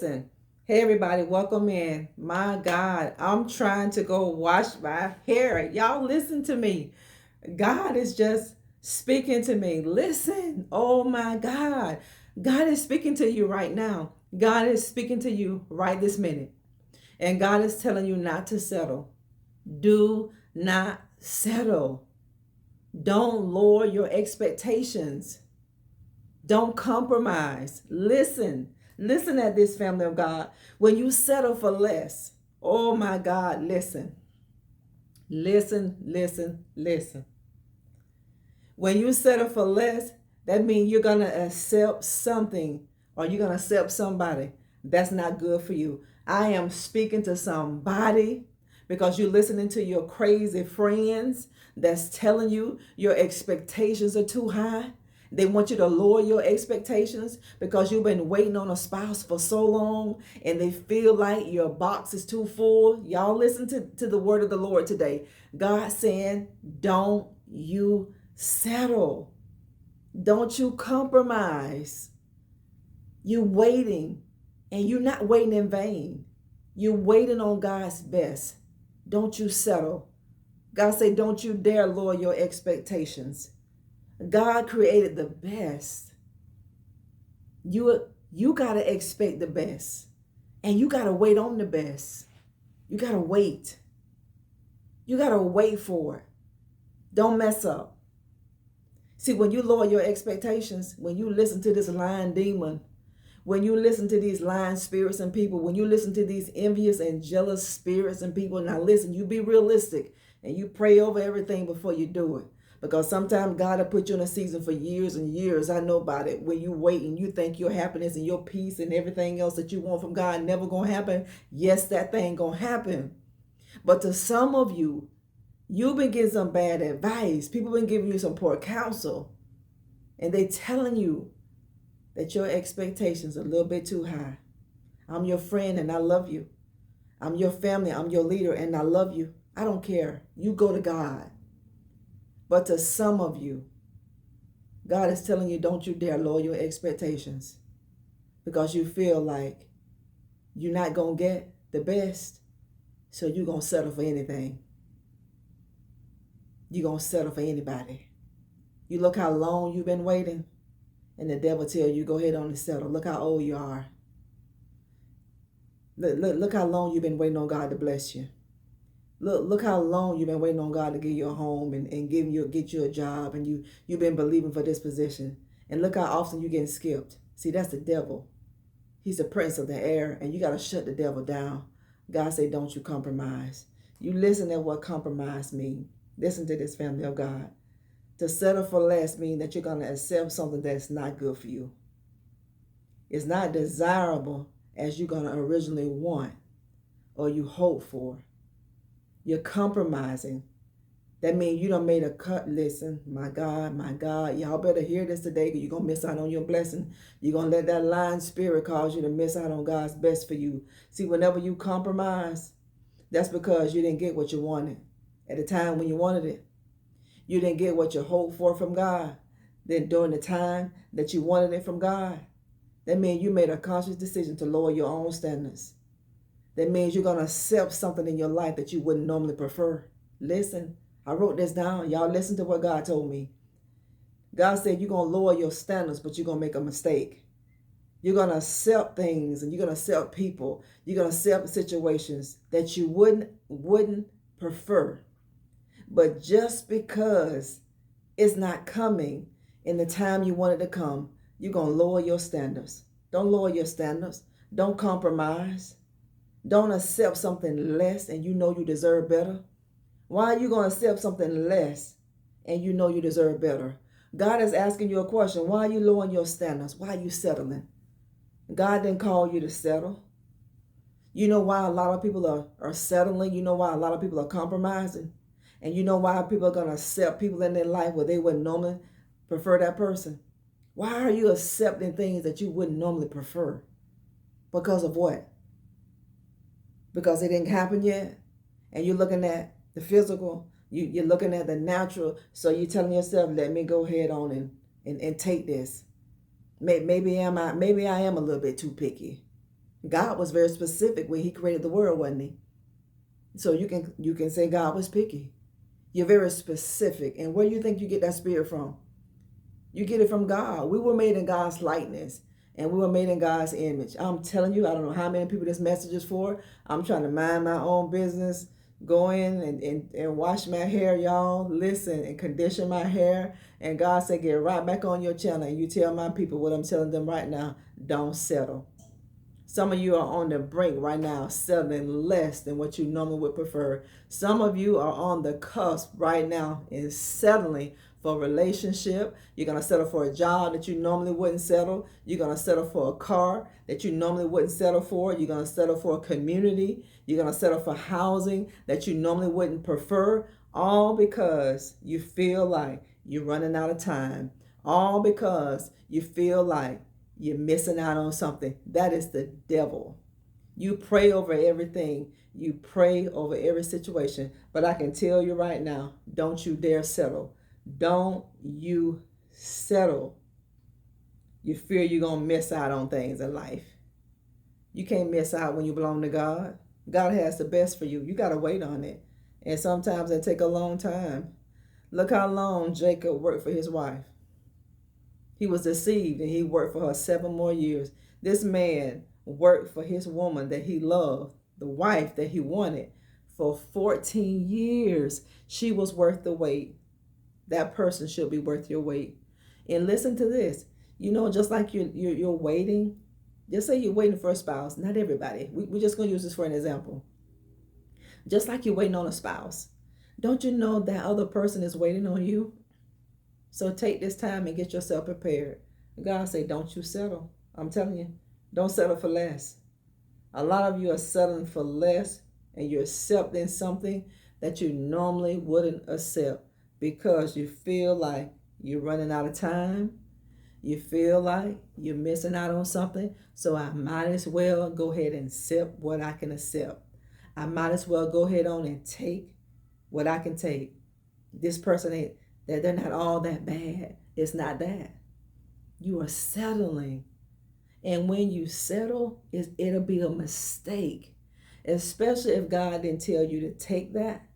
Listen, hey everybody, welcome in. My God, I'm trying to go wash my hair. Y'all listen to me. God is just speaking to me. Listen, oh my God. God is speaking to you right now. God is speaking to you right this minute. And God is telling you not to settle. Do not settle. Don't lower your expectations. Don't compromise. Listen at this, family of God. When you settle for less, oh my God, listen. When you settle for less, that means you're going to accept something or you're going to accept somebody that's not good for you. I am speaking to somebody because you're listening to your crazy friends that's telling you your expectations are too high. They want you to lower your expectations because you've been waiting on a spouse for so long and they feel like your box is too full. Y'all listen to the word of the Lord today. God saying, don't you settle. Don't you compromise. You waiting and you're not waiting in vain. You're waiting on God's best. Don't you settle. God say, don't you dare lower your expectations. God created the best. You got to expect the best. And you got to wait on the best. You got to wait. You got to wait for it. Don't mess up. See, when you lower your expectations, when you listen to this lying demon, when you listen to these lying spirits and people, when you listen to these envious and jealous spirits and people, now listen, you be realistic and you pray over everything before you do it. Because sometimes God will put you in a season for years and years. I know about it. When you wait and you think your happiness and your peace and everything else that you want from God never going to happen. Yes, that thing going to happen. But to some of you, you've been getting some bad advice. People been giving you some poor counsel. And they telling you that your expectations are a little bit too high. I'm your friend and I love you. I'm your family. I'm your leader and I love you. I don't care. You go to God. But to some of you, God is telling you, don't you dare lower your expectations because you feel like you're not going to get the best. So you're going to settle for anything. You're going to settle for anybody. You look how long you've been waiting and the devil tell you, go ahead on and settle. Look how old you are. Look how long you've been waiting on God to bless you. Look how long you've been waiting on God to give you a home and get you a job and you've been believing for this position. And look how often you're getting skipped. See, that's the devil. He's the prince of the air and you got to shut the devil down. God say, don't you compromise. You listen at what compromise means. Listen to this, family of God. To settle for less means that you're going to accept something that's not good for you. It's not desirable as you're going to originally want or you hope for. You're compromising. That means you done made a cut. Listen, my God, y'all better hear this today because you're going to miss out on your blessing. You're going to let that lying spirit cause you to miss out on God's best for you. See, whenever you compromise, that's because you didn't get what you wanted at the time when you wanted it. You didn't get what you hoped for from God. Then during the time that you wanted it from God, that means you made a conscious decision to lower your own standards. That means you're going to accept something in your life that you wouldn't normally prefer. Listen, I wrote this down. Y'all listen to what God told me. God said you're going to lower your standards, but you're going to make a mistake. You're going to accept things and you're going to accept people. You're going to accept situations that you wouldn't prefer. But just because it's not coming in the time you want it to come, you're going to lower your standards. Don't lower your standards. Don't compromise. Don't accept something less and you know you deserve better. Why are you going to accept something less and you know you deserve better? God is asking you a question. Why are you lowering your standards? Why are you settling? God didn't call you to settle. You know why a lot of people are settling? You know why a lot of people are compromising? And you know why people are going to accept people in their life where they wouldn't normally prefer that person? Why are you accepting things that you wouldn't normally prefer? Because of what? Because it didn't happen yet? And you're looking at the physical, you're looking at the natural, so you're telling yourself, let me go ahead on and take this. Maybe I am a little bit too picky. God was very specific when he created the world, wasn't he? So you can say God was picky. You're very specific. And where do you think you get that spirit from? You get it from God. We were made in God's likeness and we were made in God's image. I'm telling you, I don't know how many people this message is for. I'm trying to mind my own business, go in and wash my hair, y'all. Listen, and condition my hair. And God said, get right back on your channel. And you tell my people what I'm telling them right now. Don't settle. Some of you are on the brink right now, settling less than what you normally would prefer. Some of you are on the cusp right now in settling for a relationship. You're going to settle for a job that you normally wouldn't settle. You're going to settle for a car that you normally wouldn't settle for. You're going to settle for a community. You're going to settle for housing that you normally wouldn't prefer. All because you feel like you're running out of time. All because you feel like you're missing out on something. That is the devil. You pray over everything. You pray over every situation. But I can tell you right now, don't you dare settle. Don't you settle. You fear you're going to miss out on things in life. You can't miss out when you belong to God. God has the best for you. You got to wait on it. And sometimes it take a long time. Look how long Jacob worked for his wife. He was deceived and he worked for her 7 more years. This man worked for his woman that he loved, the wife that he wanted, for 14 years. She was worth the wait. That person should be worth your wait. And listen to this. You know, just like you're waiting, just say you're waiting for a spouse. Not everybody. We're just going to use this for an example. Just like you're waiting on a spouse. Don't you know that other person is waiting on you? So take this time and get yourself prepared. God say, don't you settle. I'm telling you, don't settle for less. A lot of you are settling for less and you're accepting something that you normally wouldn't accept because you feel like you're running out of time. You feel like you're missing out on something. So I might as well go ahead and accept what I can accept. I might as well go ahead on and take what I can take. This person ain't, that they're not all that bad. It's not that. You are settling. And when you settle, it'll be a mistake. Especially if God didn't tell you to take that.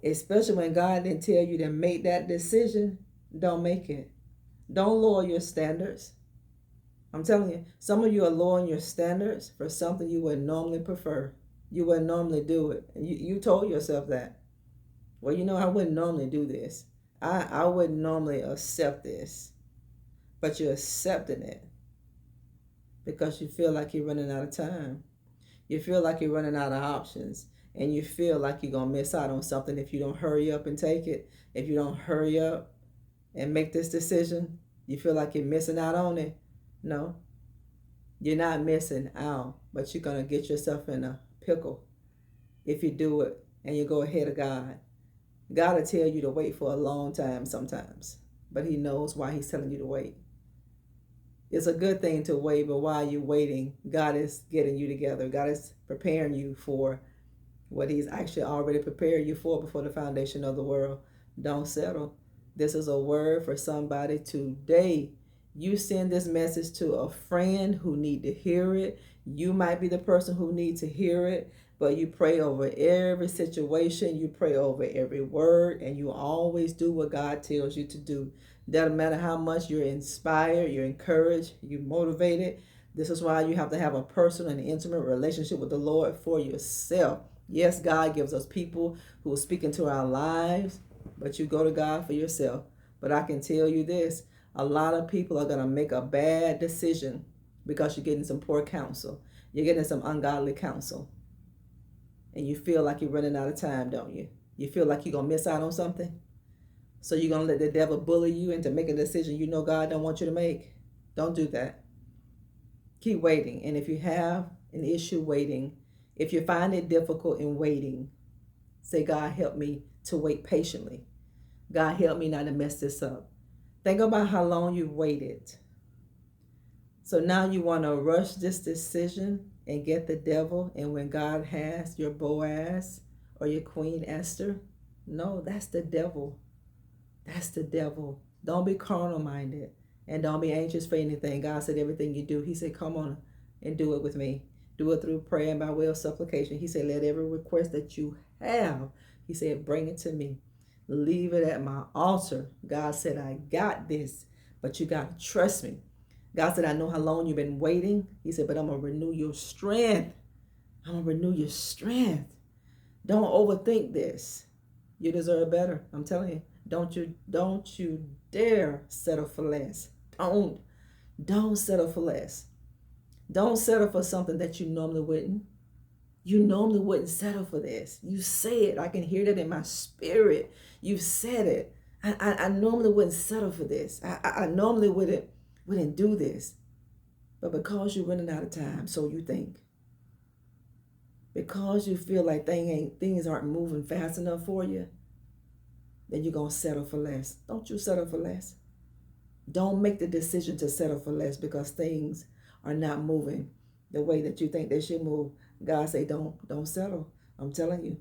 Especially when God didn't tell you to make that decision, don't make it. Don't lower your standards. I'm telling you, some of you are lowering your standards for something you would normally prefer. You would normally do it. And you told yourself that. Well, you know, I wouldn't normally do this. I wouldn't normally accept this. But you're accepting it because you feel like you're running out of time. You feel like you're running out of options. And you feel like you're going to miss out on something if you don't hurry up and take it. If you don't hurry up and make this decision, you feel like you're missing out on it. No, you're not missing out, but you're going to get yourself in a pickle if you do it and you go ahead of God. God will tell you to wait for a long time sometimes, but he knows why he's telling you to wait. It's a good thing to wait, but while you're waiting, God is getting you together. God is preparing you for what he's actually already prepared you for before the foundation of the world. Don't settle. This is a word for somebody today. You send this message to a friend who need to hear it. You might be the person who needs to hear it, but you pray over every situation. You pray over every word, and you always do what God tells you to do. Doesn't matter how much you're inspired, you're encouraged, you're motivated. This is why you have to have a personal and intimate relationship with the Lord for yourself. Yes, God gives us people who will speak into our lives, but you go to God for yourself. But I can tell you this, a lot of people are going to make a bad decision because you're getting some poor counsel. You're getting some ungodly counsel. And you feel like you're running out of time, don't you? You feel like you're going to miss out on something. So you're going to let the devil bully you into making a decision you know God don't want you to make. Don't do that. Keep waiting. And if you have an issue waiting, if you find it difficult in waiting, say, God, help me to wait patiently. God, help me not to mess this up. Think about how long you've waited. So now you want to rush this decision and get the devil. And when God has your Boaz or your Queen Esther, no, that's the devil. That's the devil. Don't be carnal minded and don't be anxious for anything. God said everything you do, he said, come on and do it with me. Do it through prayer and by way of supplication. He said, let every request that you have, he said, bring it to me. Leave it at my altar. God said, I got this, but you got to trust me. God said, I know how long you've been waiting. He said, but I'm going to renew your strength. I'm going to renew your strength. Don't overthink this. You deserve better. I'm telling you. Don't you dare settle for less. Don't settle for less. Don't settle for something that you normally wouldn't. You normally wouldn't settle for this. You say it. I can hear that in my spirit. You've said it. I normally wouldn't settle for this. I normally wouldn't do this. But because you're running out of time, so you think. Because you feel like things aren't moving fast enough for you, then you're going to settle for less. Don't you settle for less. Don't make the decision to settle for less because things are not moving the way that you think they should move. God say, don't settle. I'm telling you,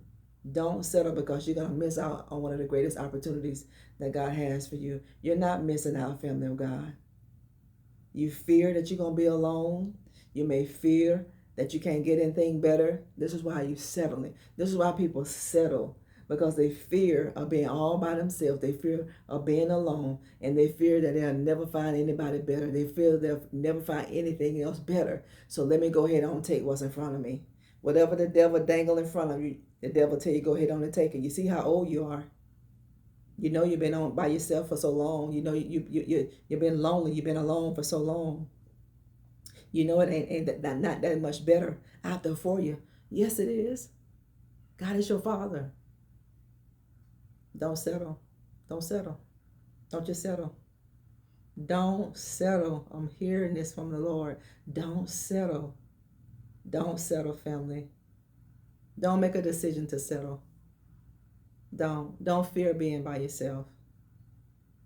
don't settle because you're going to miss out on one of the greatest opportunities that God has for you. You're not missing out, family of God. You fear that you're going to be alone. You may fear that you can't get anything better. This is why you're settling. This is why people settle. Because they fear of being all by themselves. They fear of being alone. And they fear that they'll never find anybody better. They feel they'll never find anything else better. So let me go ahead and take what's in front of me. Whatever the devil dangle in front of you, the devil tell you go ahead on and take it. You see how old you are. You know you've been on by yourself for so long. You know you've been lonely. You've been alone for so long. You know it ain't not that much better out there for you. Yes, it is. God is your Father. Don't settle. Don't settle. Don't just settle. Don't settle. I'm hearing this from the Lord. Don't settle. Don't settle, family. Don't make a decision to settle. Don't fear being by yourself.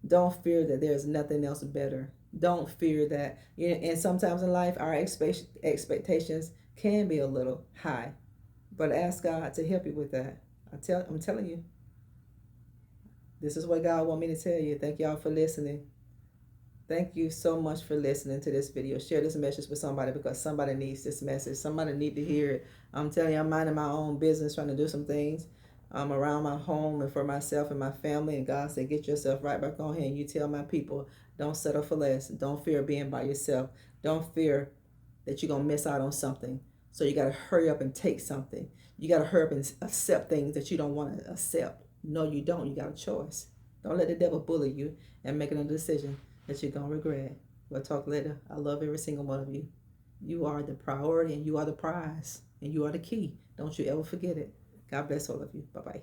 Don't fear that there's nothing else better. Don't fear that. And sometimes in life, our expectations can be a little high. But ask God to help you with that. I'm telling you. This is what God wants me to tell you. Thank y'all for listening. Thank you so much for listening to this video. Share this message with somebody because somebody needs this message. Somebody needs to hear it. I'm telling you, I'm minding my own business, trying to do some things around my home and for myself and my family. And God said, get yourself right back on here. And you tell my people, don't settle for less. Don't fear being by yourself. Don't fear that you're going to miss out on something. So you got to hurry up and take something. You got to hurry up and accept things that you don't want to accept. No, you don't. You got a choice. Don't let the devil bully you and make a decision that you're going to regret. We'll talk later. I love every single one of you. You are the priority and you are the prize and you are the key. Don't you ever forget it. God bless all of you. Bye-bye.